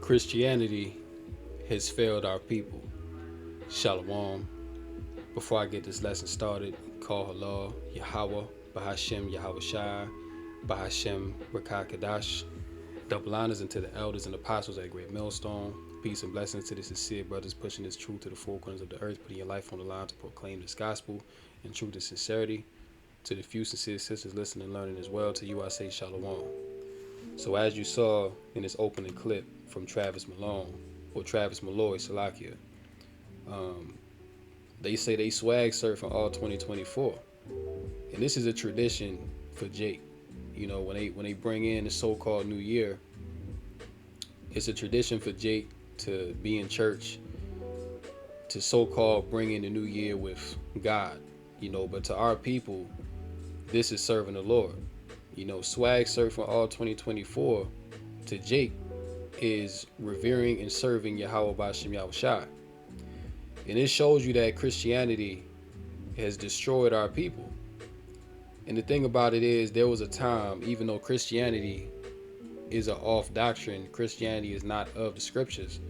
Christianity has failed our people. Shalom. Before I get this lesson started, call halal, Yahweh, Bahashem, Yahweh Shai, Bahashem, Rakakadash. Double honors unto the elders and apostles at Great Millstone. Peace and blessings to the sincere brothers pushing this truth to the four corners of the earth, putting your life on the line to proclaim this gospel in truth and sincerity. To the few sincere sisters listening and learning as well, to you I say shalom. So as you saw in this opening clip from Travis Malone, or Travis Malloy, Salakia, they say they swag surfing all 2024. And this is a tradition for Jake. You know, when they bring in the so-called new year, it's a tradition for Jake to be in church, to so-called bring in the new year with God, you know, but to our people, this is serving the Lord. You know, swag surfing all 2024 to Jake is revering and serving Yahweh Bashem Yahweh Shai. And it shows you that Christianity has destroyed our people. And the thing about it is, there was a time, even though Christianity is an off doctrine, Christianity is not of the scriptures,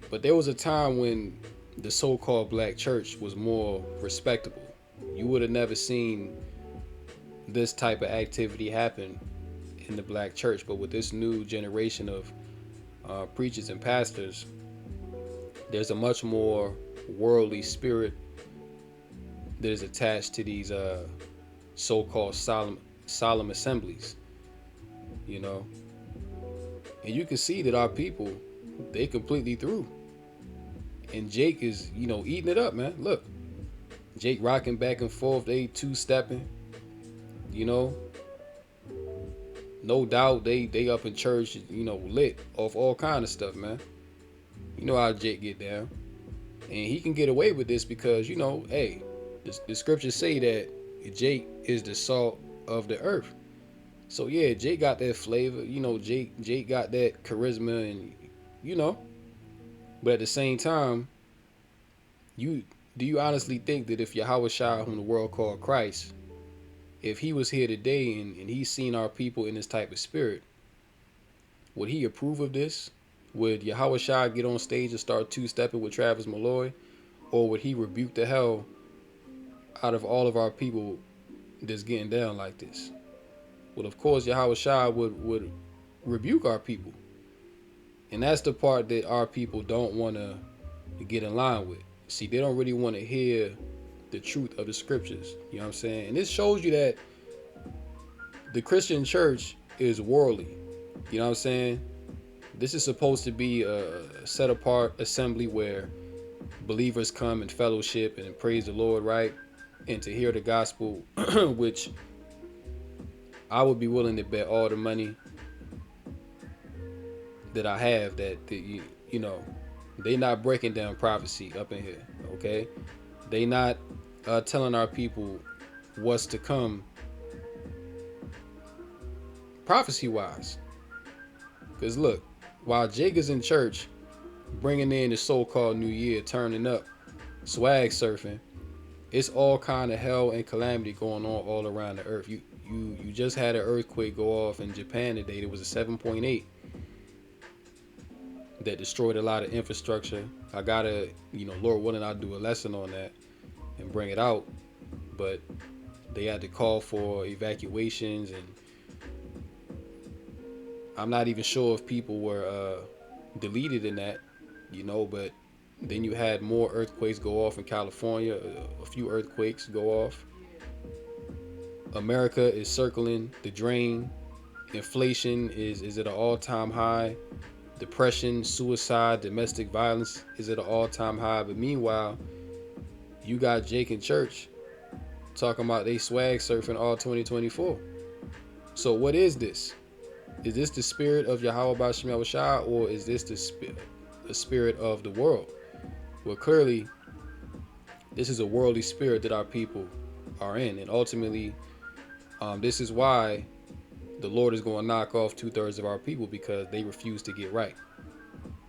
but there was a time when the so-called black church was more respectable. You would have never seen this type of activity happen in the black church, but with this new generation of preachers and pastors, there's a much more worldly spirit that is attached to these so-called solemn assemblies, you know. And you can see that our people, they completely through. And Jake is, you know, eating it up, man. Look, Jake rocking back and forth, they two-stepping, you know. No doubt they up in church, you know, lit off all kind of stuff, man. You know how Jake get down. And he can get away with this because, you know, hey, the scriptures say that Jake is the salt of the earth. So yeah, Jake got that flavor, you know, Jake got that charisma, and you know. But at the same time, do you honestly think that if Yahweh Shai, whom the world called Christ, if he was here today and he's seen our people in this type of spirit, would he approve of this? Would Yahweh Shai get on stage and start two-stepping with Travis Malloy? Or would he rebuke the hell out of all of our people that's getting down like this? Well, of course, Yahweh Shai would rebuke our people. And that's the part that our people don't want to get in line with. See, they don't really want to hear the truth of the scriptures. You know what I'm saying? And this shows you that the Christian church is worldly. You know what I'm saying? This is supposed to be a set apart assembly where believers come and fellowship and praise the Lord, right? And to hear the gospel, which I would be willing to bet all the money that I have that you know, they not breaking down prophecy up in here, okay? They not telling our people what's to come prophecy-wise. Because look, while Jake is in church, bringing in the so-called new year, turning up, swag surfing, it's all kind of hell and calamity going on all around the earth. You just had an earthquake go off in Japan today. It was a 7.8 that destroyed a lot of infrastructure. I gotta, you know, Lord willing, I'll do a lesson on that and bring it out. But they had to call for evacuations, and I'm not even sure if people were deleted in that, you know. But then you had more earthquakes go off in California, a few earthquakes go off. America is circling the drain. Inflation is at an all-time high. Depression, suicide, domestic violence is at an all-time high. But meanwhile, you got Jake in church talking about they swag surfing all 2024. So what is this? Is this the spirit of Yahweh Bashem Yahweh Shai, or is this the spirit of the world? Well, clearly, this is a worldly spirit that our people are in. And ultimately, this is why the Lord is going to knock off 2/3 of our people, because they refuse to get right.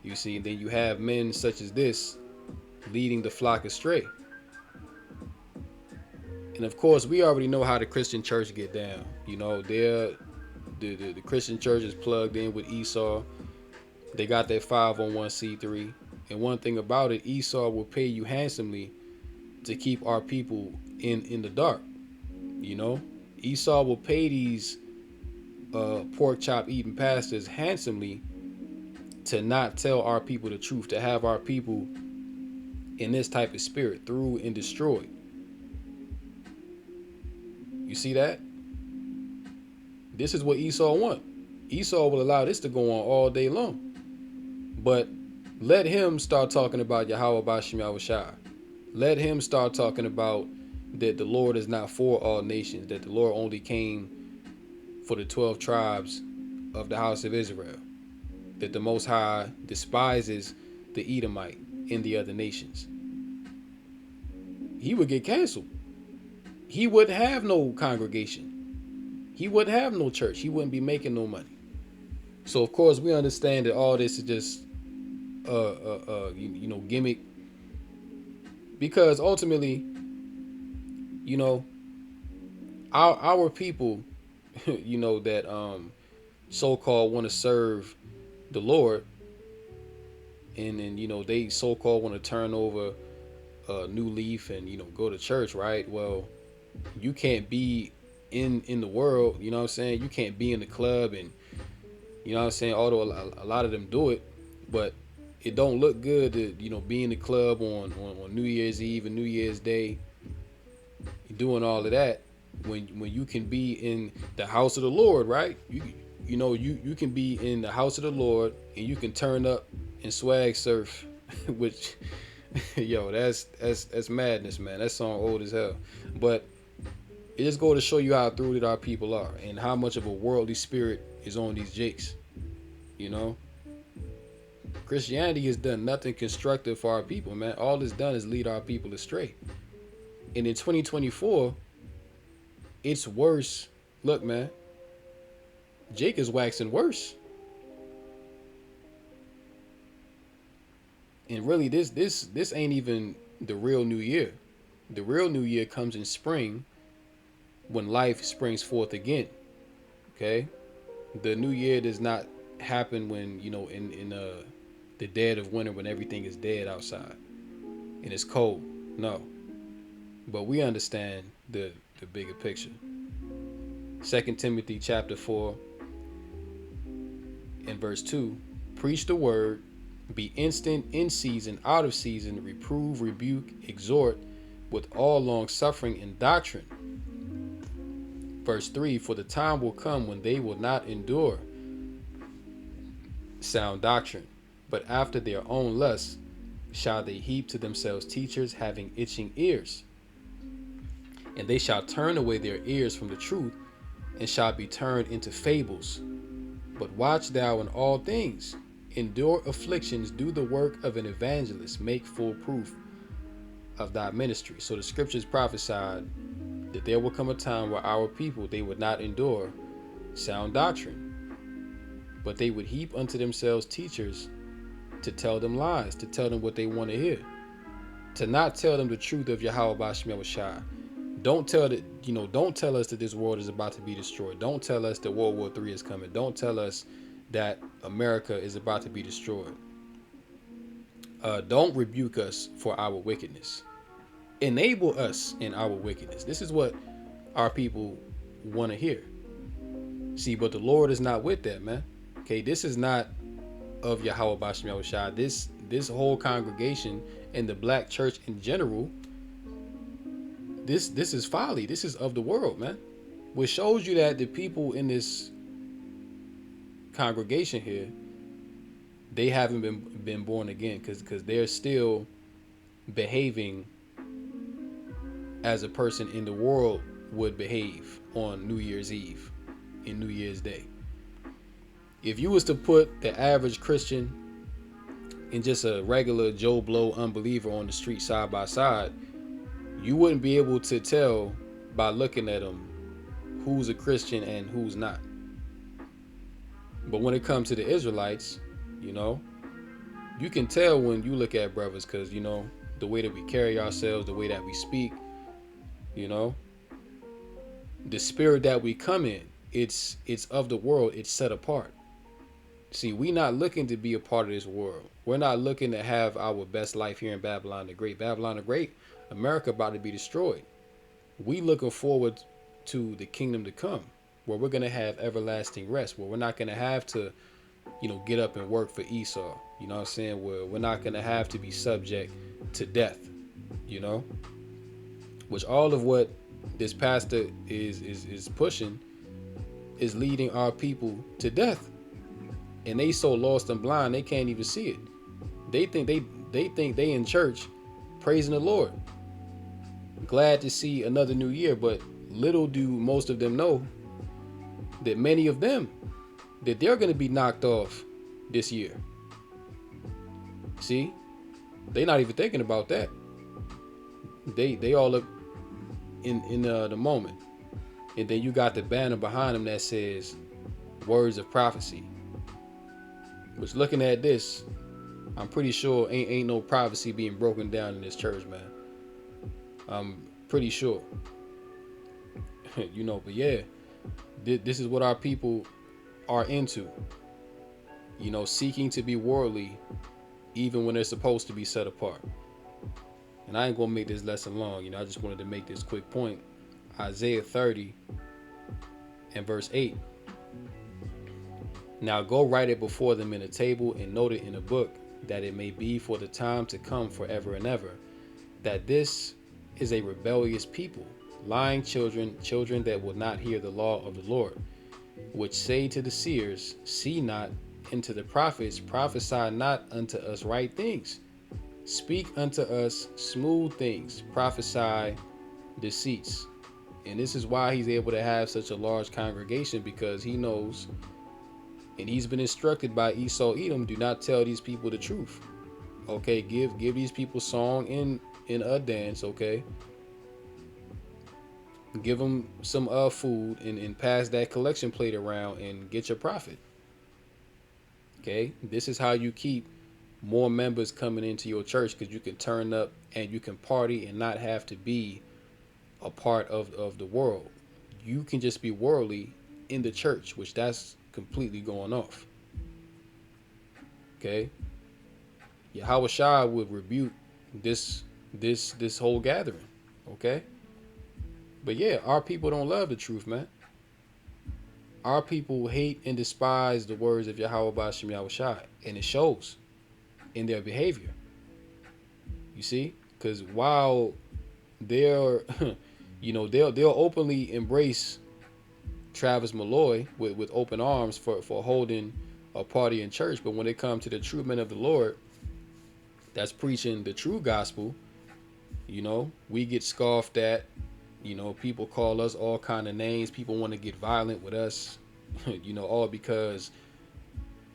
You see, and then you have men such as this leading the flock astray. And of course, we already know how the Christian church get down. You know, the Christian church is plugged in with Esau. They got that 501c3. And one thing about it, Esau will pay you handsomely to keep our people in the dark. You know, Esau will pay these pork chop eating pastors handsomely to not tell our people the truth, to have our people in this type of spirit through and destroyed. You see that? This is what Esau want. Esau will allow this to go on all day long. But let him start talking about Yahweh Bashim Yahushai. Let him start talking about that the Lord is not for all nations, that the Lord only came for the 12 tribes of the house of Israel, that the Most High despises the Edomite and the other nations. He would get canceled. He wouldn't have no congregation. He wouldn't have no church. He wouldn't be making no money. So of course we understand that all this is just gimmick, because ultimately, you know, our people, you know, that so-called want to serve the Lord, and then, you know, they so-called want to turn over a new leaf and, you know, go to church, right? Well, you can't be in the world, you know what I'm saying? You can't be in the club, and you know what I'm saying, although a lot of them do it, but it don't look good to, you know, be in the club on New Year's Eve and New Year's Day, doing all of that when you can be in the house of the Lord, right? You can be in the house of the Lord and you can turn up and swag surf, which yo, that's madness, man. That song old as hell. But it just go to show you how rooted our people are and how much of a worldly spirit is on these jakes. You know, Christianity has done nothing constructive for our people, man. All it's done is lead our people astray. And in 2024, it's worse. Look, man, Jake is waxing worse. And really, this ain't even the real new year. The real new year comes in spring, when life springs forth again. Okay, the new year does not happen when, you know, in the dead of winter, when everything is dead outside and it's cold. No, but we understand the bigger picture. 2 Timothy chapter 4 and verse 2: preach the word, be instant in season, out of season, reprove, rebuke, exhort with all long suffering and doctrine. Verse 3: for the time will come when they will not endure sound doctrine, but after their own lusts shall they heap to themselves teachers having itching ears. And they shall turn away their ears from the truth, and shall be turned into fables. But watch thou in all things, endure afflictions, do the work of an evangelist, make full proof of thy ministry. So the scriptures prophesied that there will come a time where our people, they would not endure sound doctrine, but they would heap unto themselves teachers to tell them lies, to tell them what they want to hear, to not tell them the truth of Yahweh Bashim Yahushai. Don't tell us that this world is about to be destroyed. Don't tell us that World War III is coming. Don't tell us that America is about to be destroyed. Don't rebuke us for our wickedness. Enable us in our wickedness. This is what our people want to hear. See, but the Lord is not with that, man. Okay, this is not of Yahweh Bashim Yahushai. This whole congregation and the black church in general, this is folly. This is of the world, man. Which shows you that the people in this congregation here, they haven't been born again, because they're still behaving as a person in the world would behave on New Year's Eve and New Year's Day. If you was to put the average Christian and just a regular Joe Blow unbeliever on the street side by side, you wouldn't be able to tell by looking at them who's a Christian and who's not. But when it comes to the Israelites, you know, you can tell when you look at brothers, because, you know, the way that we carry ourselves, the way that we speak, you know, the spirit that we come in, it's of the world, it's set apart. See, we not looking to be a part of this world. We're not looking to have our best life here in Babylon the Great. Babylon the Great, America about to be destroyed. We looking forward to the kingdom to come, where we're gonna have everlasting rest, where we're not gonna have to, get up and work for Esau. You know what I'm saying? Where we're not gonna have to be subject to death. You know, which all of what this pastor is pushing is leading our people to death, and they so lost and blind they can't even see it. They think they in church praising the Lord, glad to see another new year, but little do most of them know that many of them, that they're going to be knocked off this year. See, they not even thinking about that. They all up in the moment, and then you got the banner behind them that says words of prophecy. Which, looking at this, I'm pretty sure ain't no prophecy being broken down in this church, man. I'm pretty sure. But yeah, this is what our people are into. Seeking to be worldly even when they're supposed to be set apart. And I ain't gonna make this lesson long. I just wanted to make this quick point. Isaiah 30 and verse 8. Now go write it before them in a table and note it in a book, that it may be for the time to come forever and ever, that this is a rebellious people, lying children that will not hear the law of the Lord, which say to the seers, see not, and to the prophets, prophesy not unto us right things. Speak unto us smooth things, prophesy deceits. And this is why he's able to have such a large congregation, because he knows, and he's been instructed by Esau Edom, do not tell these people the truth. Okay, give these people song in a dance, okay? Give them some food and pass that collection plate around and get your profit. Okay, this is how you keep more members coming into your church, because you can turn up and you can party and not have to be a part of the world. You can just be worldly in the church, which that's completely going off. Okay, Yahweh Shai would rebuke this whole gathering. Okay, but yeah, our people don't love the truth, man. Our people hate and despise the words of Yahweh Ba'ashem Yahweh Shai, and it shows in their behavior. You see, because while they're they'll openly embrace Travis Malloy with open arms for holding a party in church, but when it comes to the true men of the Lord that's preaching the true gospel, we get scoffed at. People call us all kind of names. People want to get violent with us, all because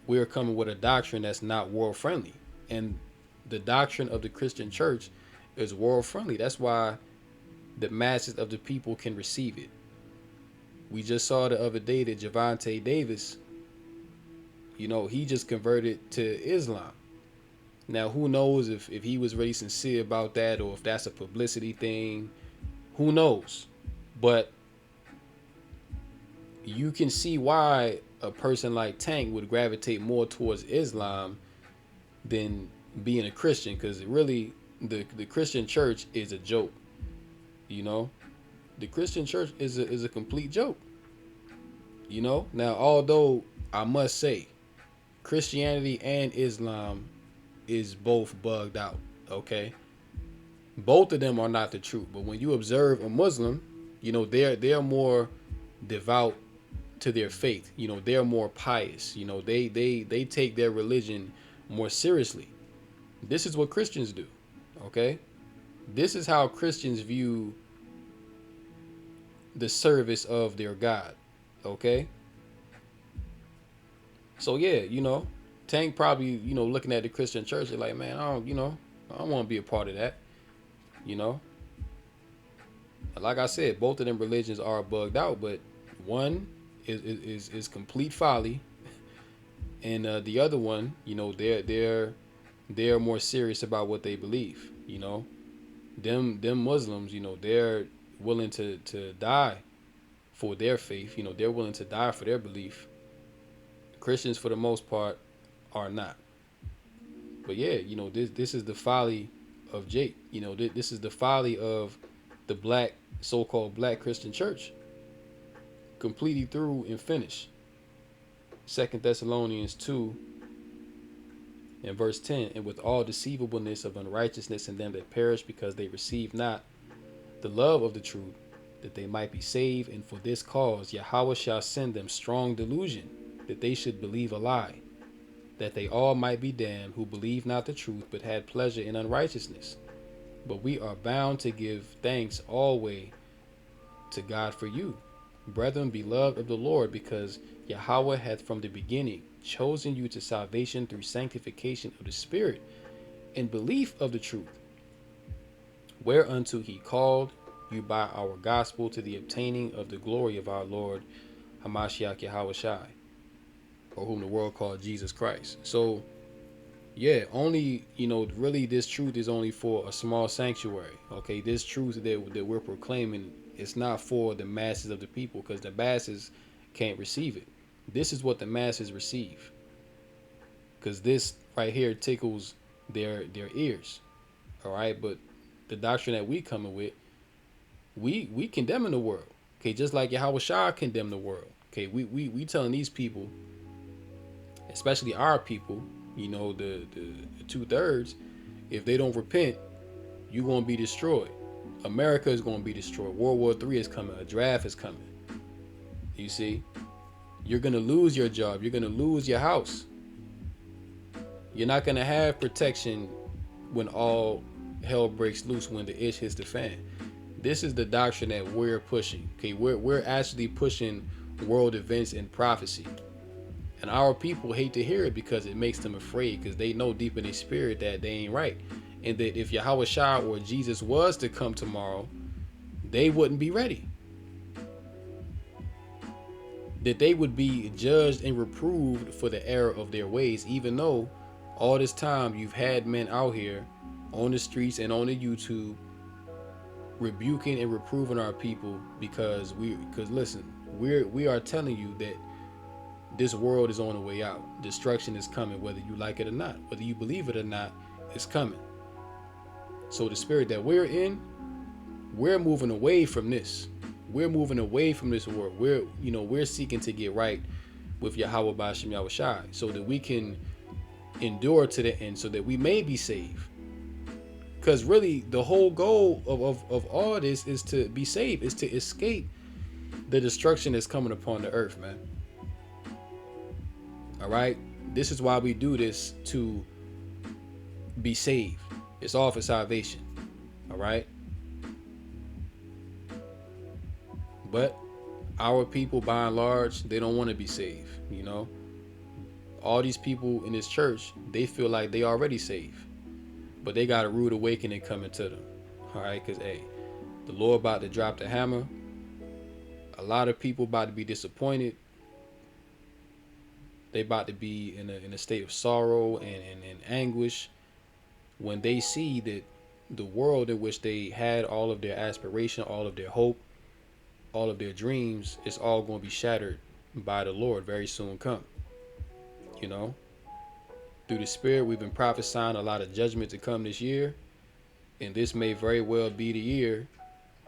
we're coming with a doctrine that's not world friendly. And the doctrine of the Christian church is world friendly. That's why the masses of the people can receive it. We just saw the other day that Javante Davis, he just converted to Islam. Now, who knows if he was really sincere about that, or if that's a publicity thing. Who knows? But you can see why a person like Tank would gravitate more towards Islam than being a Christian, because really the Christian church is a joke. The Christian church is a complete joke. Now, although I must say Christianity and Islam is both bugged out, okay? Both of them are not the truth. But when you observe a Muslim, they're more devout to their faith. They're more pious. They take their religion more seriously. This is what Christians do, okay? This is how Christians view the service of their God, okay? So yeah, Tank probably, looking at the Christian church, they're like, man, I don't want to be a part of that. Like I said, both of them religions are bugged out, but one is complete folly, and the other one, they're more serious about what they believe. Them Muslims, they're willing to die for their faith. They're willing to die for their belief. Christians, for the most part, are not. But yeah, this is the folly of Jake. This is the folly of the black, so-called black Christian church, completely through and finished. 2 Thessalonians 2 and verse 10, and with all deceivableness of unrighteousness in them that perish, because they receive not the love of the truth, that they might be saved. And for this cause Yahweh shall send them strong delusion, that they should believe a lie, that they all might be damned, who believe not the truth, but had pleasure in unrighteousness. But we are bound to give thanks always to God for you, brethren, beloved of the Lord, because Yahweh hath from the beginning chosen you to salvation through sanctification of the Spirit and belief of the truth, whereunto he called you by our gospel to the obtaining of the glory of our Lord Hamashiach Yahweh Shai, or whom the world called Jesus Christ. So yeah, only, really this truth is only for a small sanctuary. Okay, this truth that we're proclaiming, it's not for the masses of the people, because the masses can't receive it. This is what the masses receive, because this right here tickles their ears. All right, but the doctrine that we coming with, we condemning the world. Okay, just like Yahweh Shah condemned the world. Okay, we telling these people, especially our people, the 2/3, if they don't repent, you're gonna be destroyed. America is gonna be destroyed. World War III is coming. A draft is coming. You see, you're gonna lose your job. You're gonna lose your house. You're not gonna have protection when all hell breaks loose, when the ish hits the fan. This is the doctrine that we're pushing. Okay, we're actually pushing world events and prophecy. And our people hate to hear it because it makes them afraid, because they know deep in their spirit that they ain't right. And that if Yahweh Shah or Jesus was to come tomorrow, they wouldn't be ready. That they would be judged and reproved for the error of their ways, even though all this time you've had men out here on the streets and on the YouTube rebuking and reproving our people, because listen, we are telling you that this world is on the way out. Destruction is coming, whether you like it or not. Whether you believe it or not, it's coming. So the spirit that we're in, we're moving away from this. We're moving away from this world. We're seeking to get right with Yahweh Bashim Yahweh Shai, so that we can endure to the end, so that we may be saved. Because really, the whole goal of all this is to be saved, is to escape the destruction that's coming upon the earth, man. All right, this is why we do this, to be saved. It's all for salvation. All right, but our people, by and large, they don't want to be saved. All these people in this church, they feel like they already saved, but they got a rude awakening coming to them. All right, because the Lord about to drop the hammer. A lot of people about to be disappointed. They about to be in a state of sorrow and anguish when they see that the world in which they had all of their aspiration, all of their hope, all of their dreams, is all going to be shattered by the Lord very soon come. Through the Spirit, we've been prophesying a lot of judgment to come this year, and this may very well be the year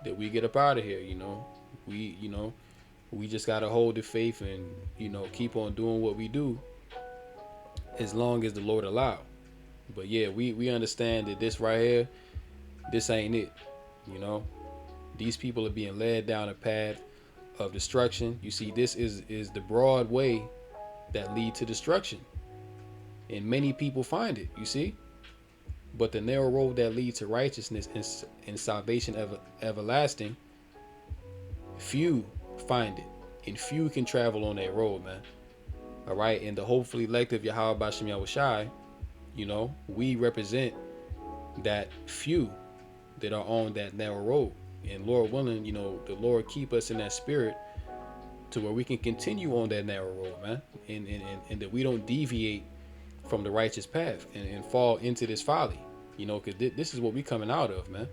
that we get up out of here. We just got to hold the faith and, keep on doing what we do as long as the Lord allow. But yeah, we understand that this right here, this ain't it. These people are being led down a path of destruction. You see, this is the broad way that lead to destruction. And many people find it, you see. But the narrow road that leads to righteousness and salvation everlasting, few find it, and few can travel on that road, man. All right, and the hopefully elective Yahweh Bashim Yahweh Shai, we represent that few that are on that narrow road. And Lord willing, the Lord keep us in that spirit to where we can continue on that narrow road, man, and that we don't deviate from the righteous path and fall into this folly, because this is what we coming out of, man.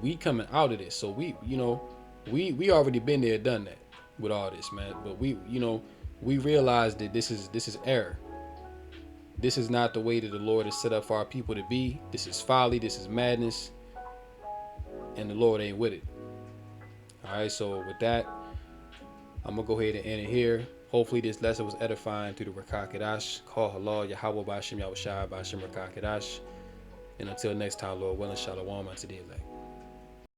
We coming out of this, so we already been there, done that with all this, man. But we realize that this is error. This is not the way that the Lord has set up for our people to be. This is folly. This is madness. And the Lord ain't with it. All right. So with that, I'm going to go ahead and end it here. Hopefully this lesson was edifying through the Rakah Kadash. Call halal Yahweh Bashim Yahushua Bashim Rakah Kadash. And until next time, Lord willing, shalom unto thee elect.